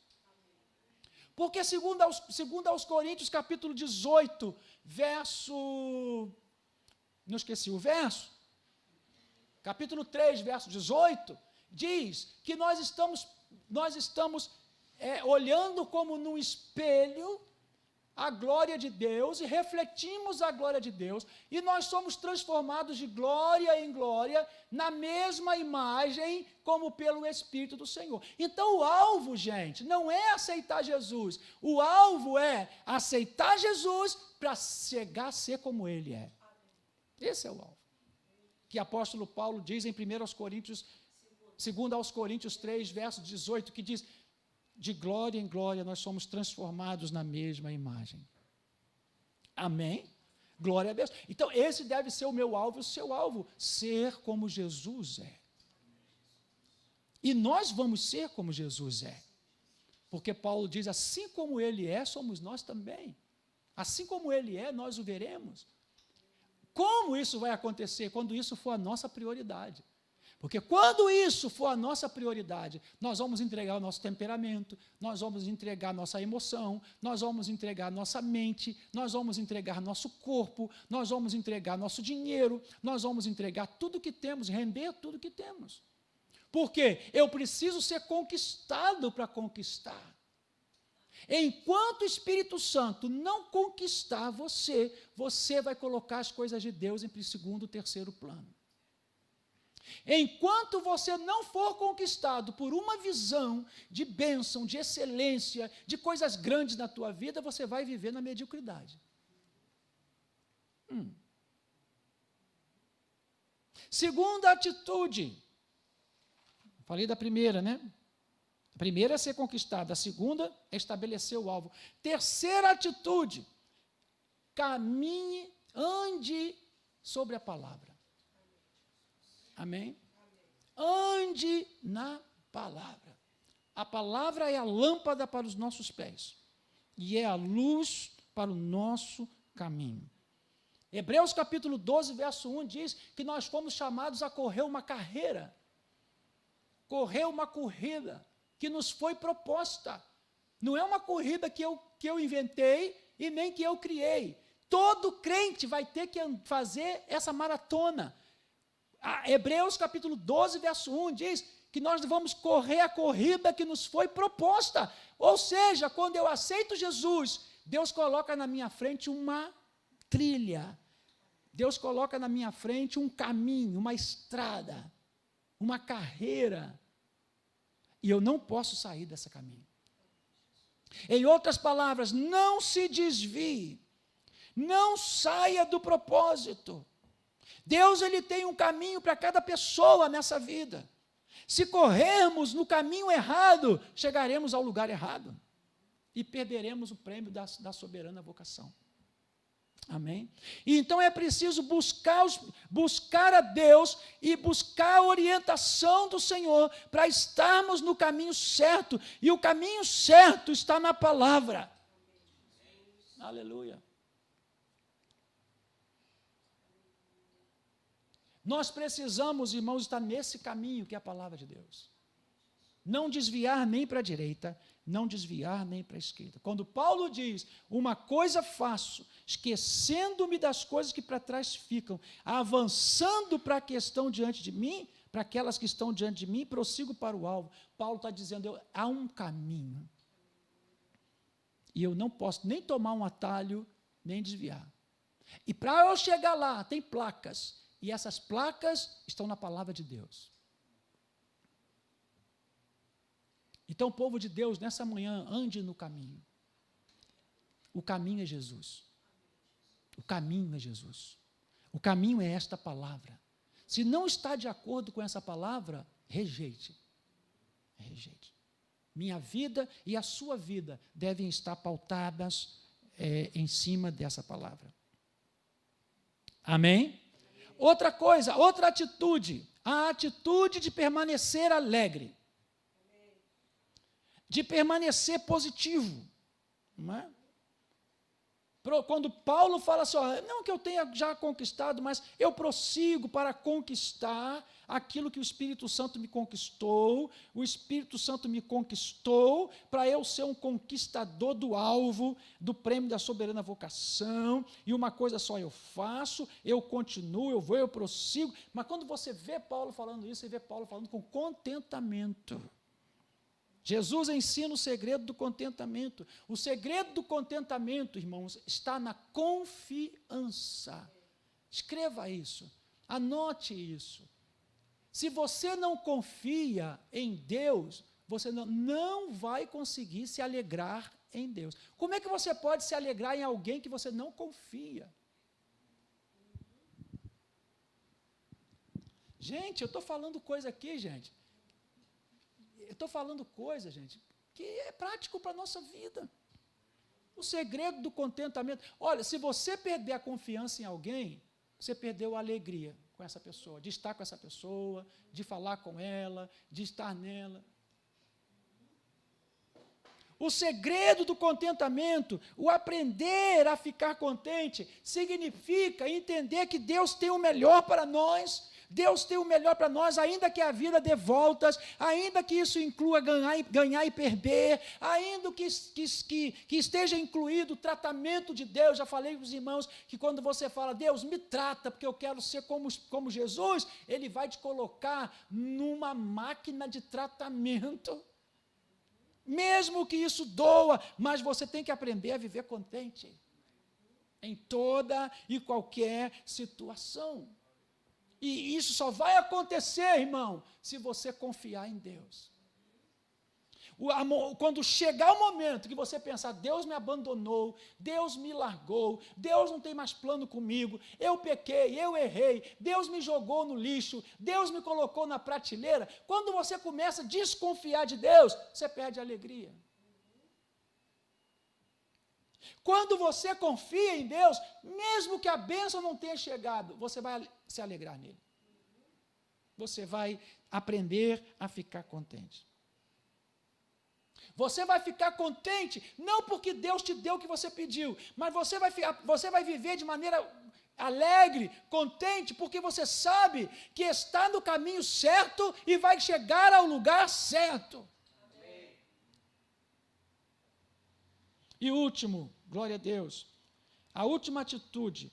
Speaker 1: Porque segundo aos Coríntios, capítulo 18, verso... Não esqueci o verso. Capítulo 3, verso 18, diz que nós estamos olhando como num espelho a glória de Deus e refletimos a glória de Deus, e nós somos transformados de glória em glória na mesma imagem como pelo Espírito do Senhor. Então o alvo, gente, não é aceitar Jesus, o alvo é aceitar Jesus para chegar a ser como Ele é. Esse é o alvo. Que o apóstolo Paulo diz em 2 aos Coríntios 3, verso 18, que diz: de glória em glória nós somos transformados na mesma imagem. Amém? Glória a Deus. Então, esse deve ser o meu alvo, o seu alvo, ser como Jesus é. E nós vamos ser como Jesus é. Porque Paulo diz, assim como Ele é, somos nós também. Assim como Ele é, nós o veremos. Como isso vai acontecer? Quando isso for a nossa prioridade. Porque quando isso for a nossa prioridade, nós vamos entregar o nosso temperamento, nós vamos entregar nossa emoção, nós vamos entregar nossa mente, nós vamos entregar nosso corpo, nós vamos entregar nosso dinheiro, nós vamos entregar tudo que temos, render tudo que temos. Porque eu preciso ser conquistado para conquistar. Enquanto o Espírito Santo não conquistar você, você vai colocar as coisas de Deus em segundo, terceiro plano. Enquanto você não for conquistado por uma visão de bênção, de excelência, de coisas grandes na tua vida, você vai viver na mediocridade. Segunda atitude. Falei da primeira, né? A primeira é ser conquistado, a segunda é estabelecer o alvo. Terceira atitude, caminhe, ande sobre a palavra. Amém? Ande na palavra. A palavra é a lâmpada para os nossos pés e é a luz para o nosso caminho. Hebreus capítulo 12, verso 1 diz que nós fomos chamados a correr uma carreira, correr uma corrida que nos foi proposta. Não é uma corrida que eu inventei e nem que eu criei. Todo crente vai ter que fazer essa maratona. Hebreus capítulo 12, verso 1 diz que nós vamos correr a corrida que nos foi proposta. Ou seja, quando eu aceito Jesus, Deus coloca na minha frente uma trilha. Deus coloca na minha frente um caminho, uma estrada, uma carreira. E eu não posso sair desse caminho. Em outras palavras, não se desvie, não saia do propósito. Deus ele tem um caminho para cada pessoa nessa vida. Se corrermos no caminho errado, chegaremos ao lugar errado e perderemos o prêmio da soberana vocação. Amém? E então é preciso buscar a Deus e buscar a orientação do Senhor para estarmos no caminho certo. E o caminho certo está na palavra. Aleluia. Nós precisamos, irmãos, estar nesse caminho que é a palavra de Deus. Não desviar nem para a direita, não desviar nem para a esquerda. Quando Paulo diz, uma coisa faço, esquecendo-me das coisas que para trás ficam, avançando para a questão diante de mim, para aquelas que estão diante de mim, prossigo para o alvo. Paulo está dizendo, há um caminho. E eu não posso nem tomar um atalho, nem desviar. E para eu chegar lá, tem placas. E essas placas estão na palavra de Deus. Então, povo de Deus, nessa manhã, ande no caminho. O caminho é Jesus. O caminho é Jesus. O caminho é esta palavra. Se não está de acordo com essa palavra, rejeite. Rejeite. Minha vida e a sua vida devem estar pautadas em cima dessa palavra. Amém? Outra coisa, outra atitude, a atitude de permanecer alegre. De permanecer positivo, não é? Quando Paulo fala assim, não que eu tenha já conquistado, mas eu prossigo para conquistar aquilo que o Espírito Santo me conquistou, o Espírito Santo me conquistou para eu ser um conquistador do alvo, do prêmio da soberana vocação, e uma coisa só eu faço, eu continuo, eu vou, eu prossigo, mas quando você vê Paulo falando isso, você vê Paulo falando com contentamento. Jesus ensina o segredo do contentamento. O segredo do contentamento, irmãos, está na confiança. Escreva isso, anote isso. Se você não confia em Deus, você não vai conseguir se alegrar em Deus. Como é que você pode se alegrar em alguém que você não confia? Gente, eu estou falando coisa aqui, gente. Eu estou falando coisa, gente, que é prático para a nossa vida. O segredo do contentamento. Olha, se você perder a confiança em alguém, você perdeu a alegria com essa pessoa, de estar com essa pessoa, de falar com ela, de estar nela. O segredo do contentamento, o aprender a ficar contente, significa entender que Deus tem o melhor para nós. Deus tem o melhor para nós, ainda que a vida dê voltas, ainda que isso inclua ganhar e perder, ainda que esteja incluído o tratamento de Deus. Já falei com os irmãos que quando você fala, Deus, me trata, porque eu quero ser como Jesus, Ele vai te colocar numa máquina de tratamento. Mesmo que isso doa, mas você tem que aprender a viver contente em toda e qualquer situação. E isso só vai acontecer, irmão, se você confiar em Deus. Quando chegar o momento que você pensar, Deus me abandonou, Deus me largou, Deus não tem mais plano comigo, eu pequei, eu errei, Deus me jogou no lixo, Deus me colocou na prateleira, quando você começa a desconfiar de Deus, você perde a alegria. Quando você confia em Deus, mesmo que a bênção não tenha chegado, você vai se alegrar nele. Você vai aprender a ficar contente. Você vai ficar contente, não porque Deus te deu o que você pediu, mas você vai viver de maneira alegre, contente, porque você sabe que está no caminho certo e vai chegar ao lugar certo. Amém. E último, glória a Deus, a última atitude,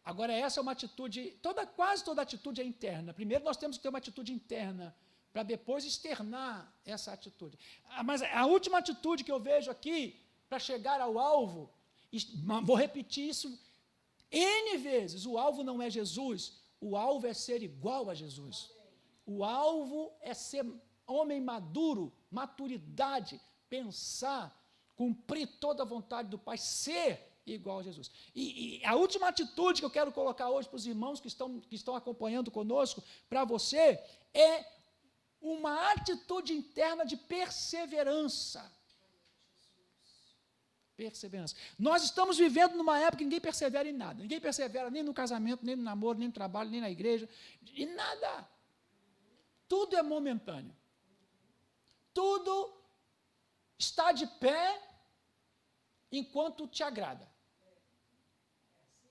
Speaker 1: agora essa é uma atitude, quase toda atitude é interna. Primeiro nós temos que ter uma atitude interna, para depois externar essa atitude. Mas a última atitude que eu vejo aqui, para chegar ao alvo, vou repetir isso N vezes, o alvo não é Jesus, o alvo é ser igual a Jesus. O alvo é ser homem maduro, maturidade, pensar, cumprir toda a vontade do Pai, ser igual a Jesus. E a última atitude que eu quero colocar hoje para os irmãos que estão acompanhando conosco, para você, é uma atitude interna de perseverança. Perseverança. Nós estamos vivendo numa época que ninguém persevera em nada. Ninguém persevera nem no casamento, nem no namoro, nem no trabalho, nem na igreja, em nada. Tudo é momentâneo. Tudo está de pé enquanto te agrada.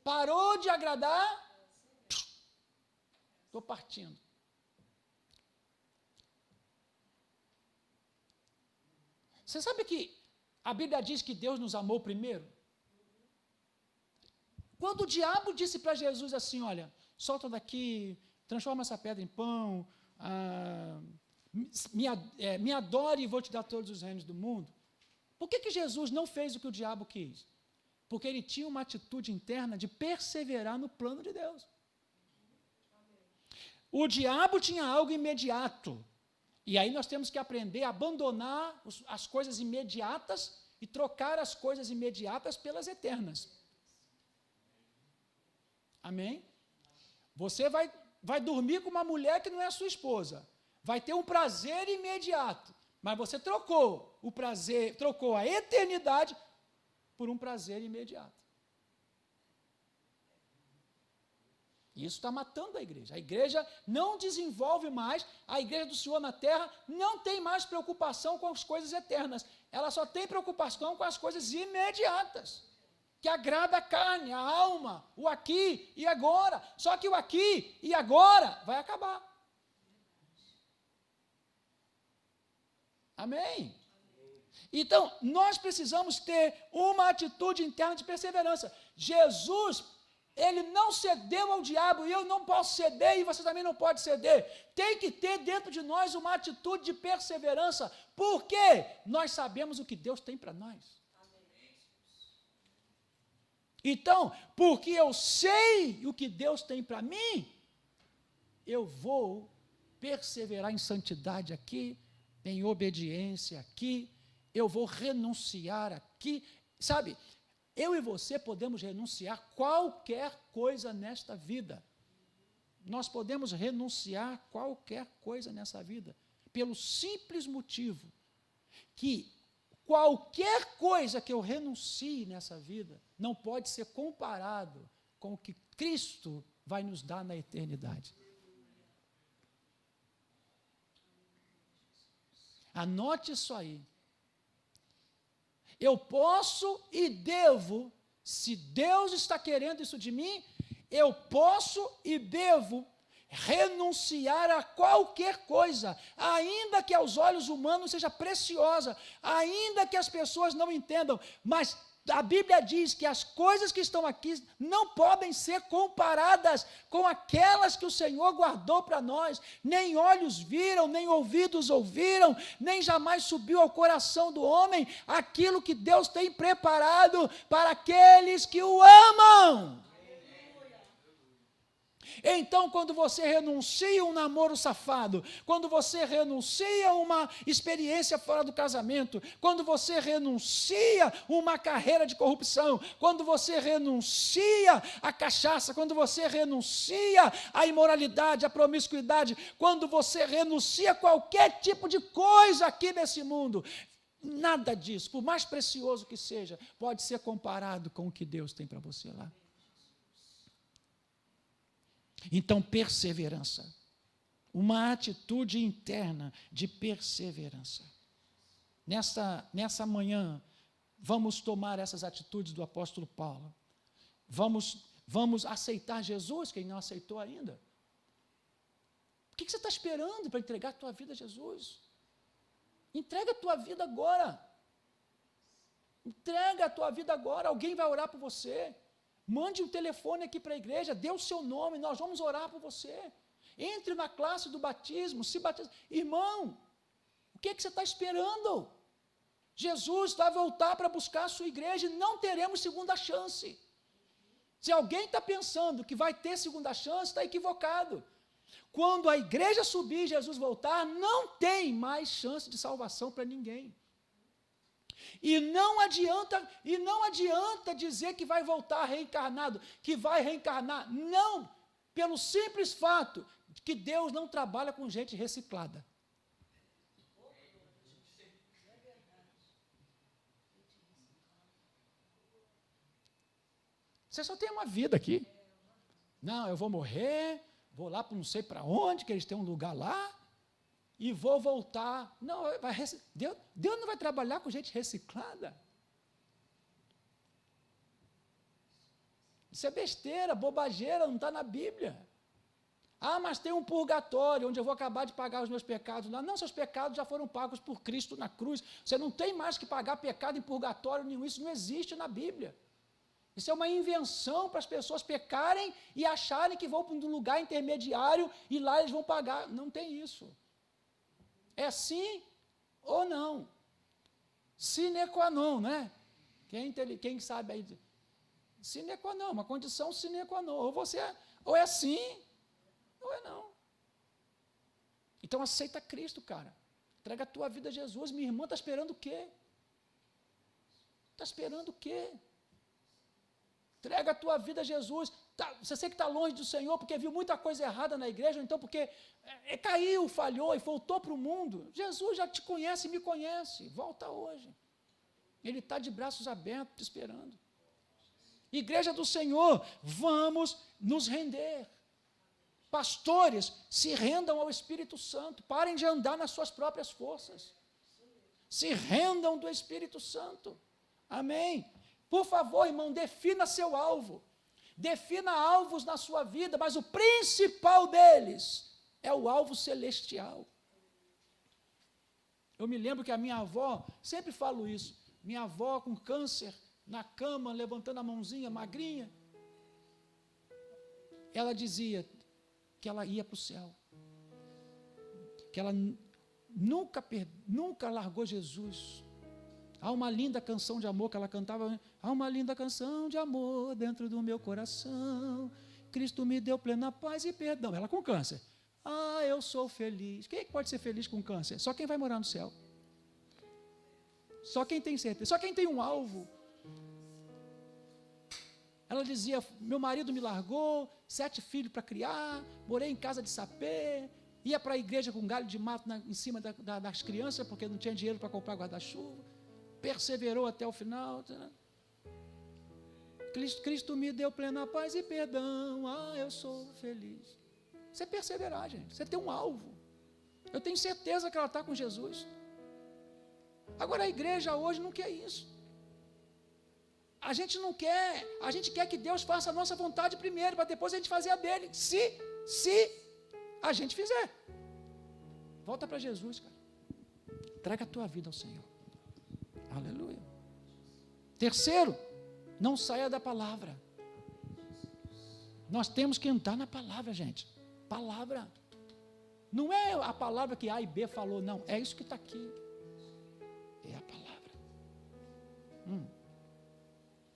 Speaker 1: Parou de agradar, estou partindo. Você sabe que a Bíblia diz que Deus nos amou primeiro? Quando o diabo disse para Jesus assim, olha, solta daqui, transforma essa pedra em pão, me adore e vou te dar todos os reinos do mundo. Por que Jesus não fez o que o diabo quis? Porque ele tinha uma atitude interna de perseverar no plano de Deus. O diabo tinha algo imediato. E aí nós temos que aprender a abandonar as coisas imediatas e trocar as coisas imediatas pelas eternas. Amém? Você vai dormir com uma mulher que não é a sua esposa. Vai ter um prazer imediato. Mas você trocou o prazer, trocou a eternidade por um prazer imediato. Isso está matando a igreja. A igreja não desenvolve mais, a igreja do Senhor na terra não tem mais preocupação com as coisas eternas. Ela só tem preocupação com as coisas imediatas, que agrada a carne, a alma, o aqui e agora. Só que o aqui e agora vai acabar. Amém? Então, nós precisamos ter uma atitude interna de perseverança. Jesus, ele não cedeu ao diabo, e eu não posso ceder, e você também não pode ceder. Tem que ter dentro de nós uma atitude de perseverança, porque nós sabemos o que Deus tem para nós. Então, porque eu sei o que Deus tem para mim, eu vou perseverar em santidade aqui, em obediência aqui, eu vou renunciar aqui, sabe? Eu e você podemos renunciar qualquer coisa nesta vida. Nós podemos renunciar qualquer coisa nessa vida, pelo simples motivo que qualquer coisa que eu renuncie nessa vida não pode ser comparado com o que Cristo vai nos dar na eternidade. Anote isso aí. Eu posso e devo, se Deus está querendo isso de mim, eu posso e devo renunciar a qualquer coisa, ainda que aos olhos humanos seja preciosa, ainda que as pessoas não entendam, mas a Bíblia diz que as coisas que estão aqui não podem ser comparadas com aquelas que o Senhor guardou para nós. Nem olhos viram, nem ouvidos ouviram, nem jamais subiu ao coração do homem aquilo que Deus tem preparado para aqueles que o amam. Então, quando você renuncia a um namoro safado, quando você renuncia a uma experiência fora do casamento, quando você renuncia a uma carreira de corrupção, quando você renuncia à cachaça, quando você renuncia à imoralidade, à promiscuidade, quando você renuncia a qualquer tipo de coisa aqui nesse mundo, nada disso, por mais precioso que seja, pode ser comparado com o que Deus tem para você lá. Então, perseverança, uma atitude interna de perseverança. Nessa manhã, vamos tomar essas atitudes do apóstolo Paulo. Vamos aceitar Jesus, quem não aceitou ainda. O que você está esperando para entregar a tua vida a Jesus? Entrega a tua vida agora. Entrega a tua vida agora, alguém vai orar por você. Mande um telefone aqui para a igreja, dê o seu nome, nós vamos orar por você. Entre na classe do batismo, se batize. Irmão, o que você está esperando? Jesus vai voltar para buscar a sua igreja e não teremos segunda chance. Se alguém está pensando que vai ter segunda chance, está equivocado. Quando a igreja subir e Jesus voltar, não tem mais chance de salvação para ninguém. E não adianta dizer que vai voltar reencarnado, que vai reencarnar. Não, pelo simples fato de que Deus não trabalha com gente reciclada. Você só tem uma vida aqui. Não, eu vou morrer, vou lá para não sei para onde, que eles têm um lugar lá, e vou voltar. Não, Deus não vai trabalhar com gente reciclada. Isso é besteira, bobageira, não está na Bíblia. Ah, mas tem um purgatório, onde eu vou acabar de pagar os meus pecados lá. Não, seus pecados já foram pagos por Cristo na cruz. Você não tem mais que pagar pecado em purgatório nenhum, isso não existe na Bíblia. Isso é uma invenção para as pessoas pecarem e acharem que vão para um lugar intermediário e lá eles vão pagar. Não tem isso. É sim ou não. Sine qua non, né? Quem sabe aí? Sine qua non, uma condição sine qua non. Ou é sim, ou é não. Então aceita Cristo, cara. Entrega a tua vida a Jesus. Minha irmã está esperando o quê? Está esperando o quê? Entrega a tua vida a Jesus. Você sei que está longe do Senhor porque viu muita coisa errada na igreja, ou então porque caiu, falhou e voltou para o mundo. Jesus já te conhece e me conhece. Volta hoje. Ele está de braços abertos te esperando. Igreja do Senhor, vamos nos render. Pastores, se rendam ao Espírito Santo. Parem de andar nas suas próprias forças. Se rendam do Espírito Santo. Amém. Por favor, irmão, defina seu alvo. Defina alvos na sua vida, mas o principal deles é o alvo celestial. Eu me lembro que a minha avó, sempre falo isso, minha avó com câncer, na cama, levantando a mãozinha, magrinha, ela dizia que ela ia para o céu, que ela nunca largou Jesus. Há uma linda canção de amor que ela cantava. Há uma linda canção de amor dentro do meu coração. Cristo me deu plena paz e perdão. Ela com câncer. Ah, eu sou feliz. Quem é que pode ser feliz com câncer? Só quem vai morar no céu. Só quem tem certeza. Só quem tem um alvo. Ela dizia, meu marido me largou, 7 filhos para criar, morei em casa de sapê, ia para a igreja com galho de mato em cima das crianças, porque não tinha dinheiro para comprar guarda-chuva. Perseverou até o final. Cristo me deu plena paz e perdão. Ah, eu sou feliz. Você perseverar, gente. Você tem um alvo. Eu tenho certeza que ela está com Jesus. Agora a igreja hoje não quer isso. a gente não quer, a gente quer que Deus faça a nossa vontade primeiro, para depois a gente fazer a dele, se a gente fizer. Volta para Jesus, cara. Traga a tua vida ao Senhor. Aleluia. Terceiro, não saia da palavra. Nós temos que entrar na palavra, gente. Palavra. Não é a palavra que A e B falou, não. É isso que está aqui. É a palavra.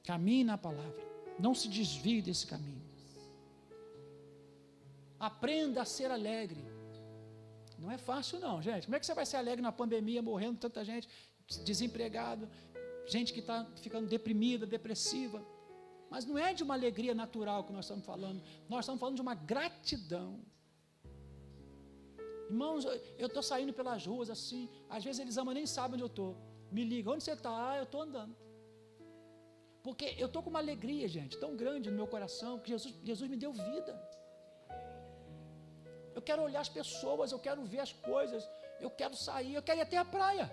Speaker 1: Caminhe na palavra. Não se desvie desse caminho. Aprenda a ser alegre. Não é fácil não, gente. Como é que você vai ser alegre na pandemia, morrendo tanta gente, desempregado, gente que está ficando deprimida, depressiva? Mas não é de uma alegria natural que nós estamos falando. Nós estamos falando de uma gratidão. Irmãos, eu estou saindo pelas ruas assim, às vezes eles amam, nem sabem onde eu estou. Me ligam, onde você está? Eu estou andando. Porque eu estou com uma alegria, gente, tão grande no meu coração, que Jesus me deu vida. Eu quero olhar as pessoas, eu quero ver as coisas, eu quero sair, eu quero ir até a praia.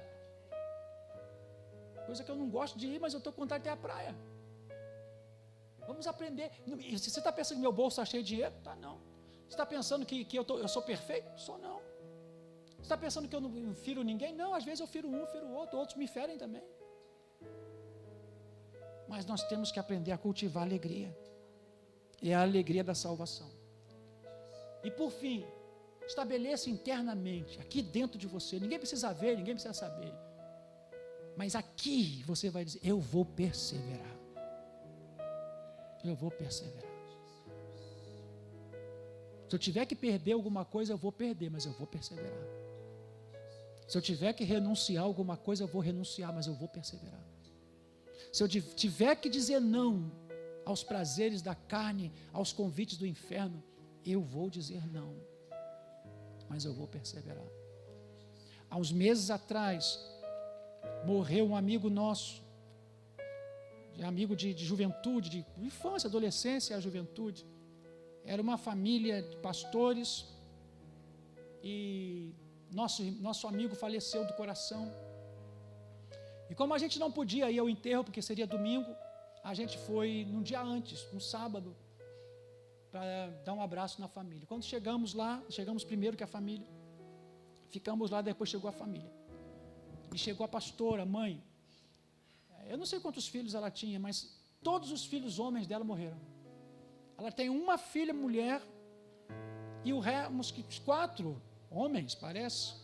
Speaker 1: Coisa que eu não gosto de ir, mas eu estou com vontade de ir até a praia. Vamos aprender. Se você está pensando que meu bolso está cheio de dinheiro, tá não. Você está pensando que eu sou perfeito? Sou não. Você está pensando que eu não firo ninguém? Não, às vezes eu firo um, firo outro, outros me ferem também. Mas nós temos que aprender a cultivar a alegria. É a alegria da salvação. E por fim, estabeleça internamente, aqui dentro de você, ninguém precisa ver, ninguém precisa saber. Mas aqui você vai dizer, eu vou perseverar. Eu vou perseverar. Se eu tiver que perder alguma coisa, eu vou perder, mas eu vou perseverar. Se eu tiver que renunciar a alguma coisa, eu vou renunciar, mas eu vou perseverar. Se eu tiver que dizer não aos prazeres da carne, aos convites do inferno, eu vou dizer não, mas eu vou perseverar. Há uns meses atrás, morreu um amigo nosso, amigo de juventude, de infância, adolescência e a juventude. Era uma família de pastores e nosso amigo faleceu do coração. E como a gente não podia ir ao enterro, porque seria domingo, a gente foi num dia antes, no sábado, para dar um abraço na família. Quando chegamos lá, chegamos primeiro que a família, ficamos lá, depois chegou a família. E chegou a pastora, a mãe. Eu não sei quantos filhos ela tinha, mas todos os filhos homens dela morreram. Ela tem uma filha mulher e os 4 homens, parece.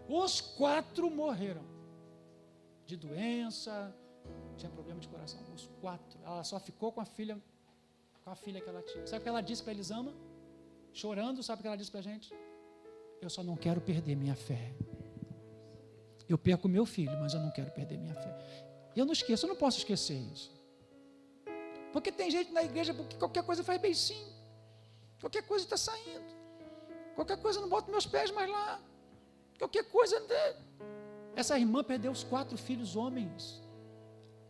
Speaker 1: Os 4 morreram de doença, tinha problema de coração. Os 4. Ela só ficou com a filha que ela tinha. Sabe o que ela disse para Elisama? Chorando, sabe o que ela disse para a gente? Eu só não quero perder minha fé. Eu perco meu filho, mas eu não quero perder minha fé. Eu não esqueço, eu não posso esquecer isso. Porque tem gente na igreja que qualquer coisa faz beicinho. Qualquer coisa está saindo. Qualquer coisa eu não boto meus pés mais lá. Qualquer coisa... Essa irmã perdeu os 4 filhos homens.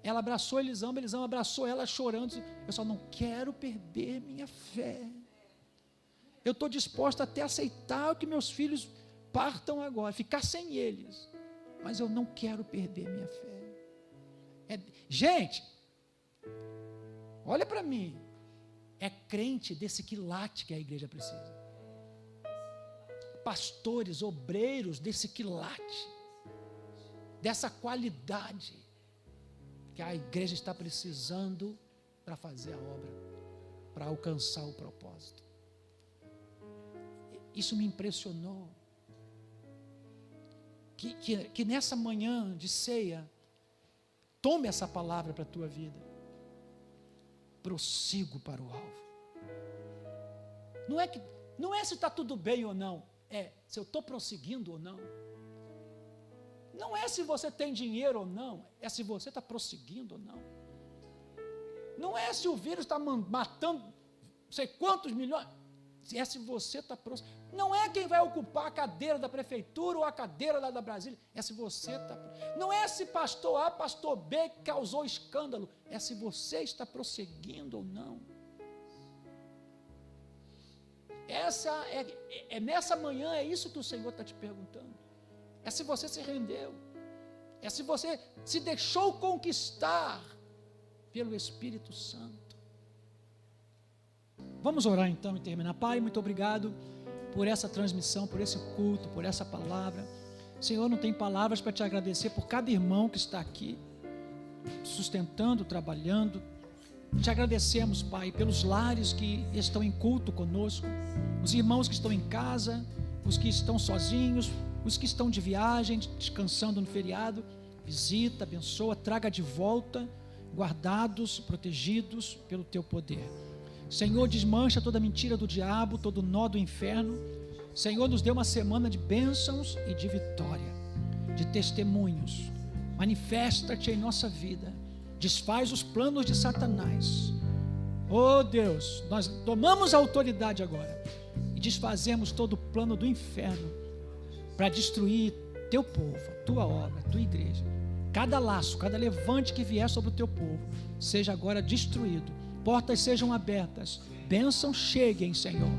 Speaker 1: Ela abraçou Elisama abraçou ela chorando. Eu só não quero perder minha fé. Eu estou disposta até a aceitar que meus filhos partam agora, ficar sem eles. Mas eu não quero perder minha fé. Gente, olha para mim. É crente desse quilate que a igreja precisa. Pastores, obreiros desse quilate. Dessa qualidade que a igreja está precisando para fazer a obra, para alcançar o propósito. Isso me impressionou. Que nessa manhã de ceia, tome essa palavra para a tua vida. Prossigo para o alvo. Não é se está tudo bem ou não, é se eu estou prosseguindo ou não. Não é se você tem dinheiro ou não, é se você está prosseguindo ou não. Não é se o vírus está matando não sei quantos milhões, é se você está prosseguindo. Não é quem vai ocupar a cadeira da prefeitura ou a cadeira lá da Brasília, é se você está. Não é se pastor A, pastor B causou escândalo, é se você está prosseguindo ou não. Nessa manhã é isso que o Senhor está te perguntando. É se você se rendeu. é se você se deixou conquistar pelo Espírito Santo. Vamos orar então e terminar. Pai, muito obrigado por essa transmissão, por esse culto, por essa palavra. Senhor, não tem palavras para te agradecer por cada irmão que está aqui, sustentando, trabalhando. Te agradecemos, Pai, pelos lares que estão em culto conosco, os irmãos que estão em casa, os que estão sozinhos, os que estão de viagem, descansando no feriado. Visita, abençoa, traga de volta, guardados, protegidos pelo teu poder. Senhor, desmancha toda mentira do diabo, todo nó do inferno. Senhor, nos dê uma semana de bênçãos e de vitória, de testemunhos. Manifesta-te em nossa vida, desfaz os planos de Satanás. Oh Deus, nós tomamos a autoridade agora e desfazemos todo o plano do inferno para destruir teu povo, tua obra, tua igreja. Cada laço, cada levante que vier sobre o teu povo, seja agora destruído, portas sejam abertas, bênçãos cheguem, Senhor,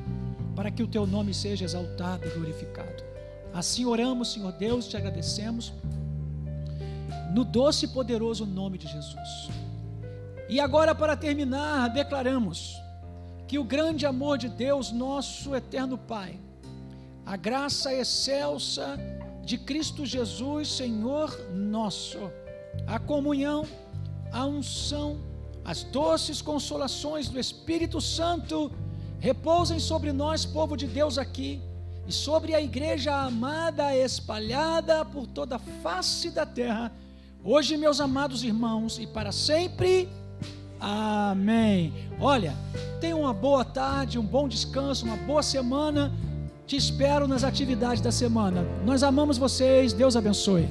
Speaker 1: para que o teu nome seja exaltado e glorificado. Assim oramos, Senhor Deus, te agradecemos, no doce e poderoso nome de Jesus. E agora, para terminar, declaramos que o grande amor de Deus, nosso eterno Pai, a graça excelsa de Cristo Jesus, Senhor nosso, a comunhão, a unção, as doces consolações do Espírito Santo repousem sobre nós, povo de Deus aqui, e sobre a igreja amada espalhada por toda a face da terra, hoje, meus amados irmãos, e para sempre. Amém. Olha, tenha uma boa tarde, um bom descanso, uma boa semana. Te espero nas atividades da semana. Nós amamos vocês. Deus abençoe.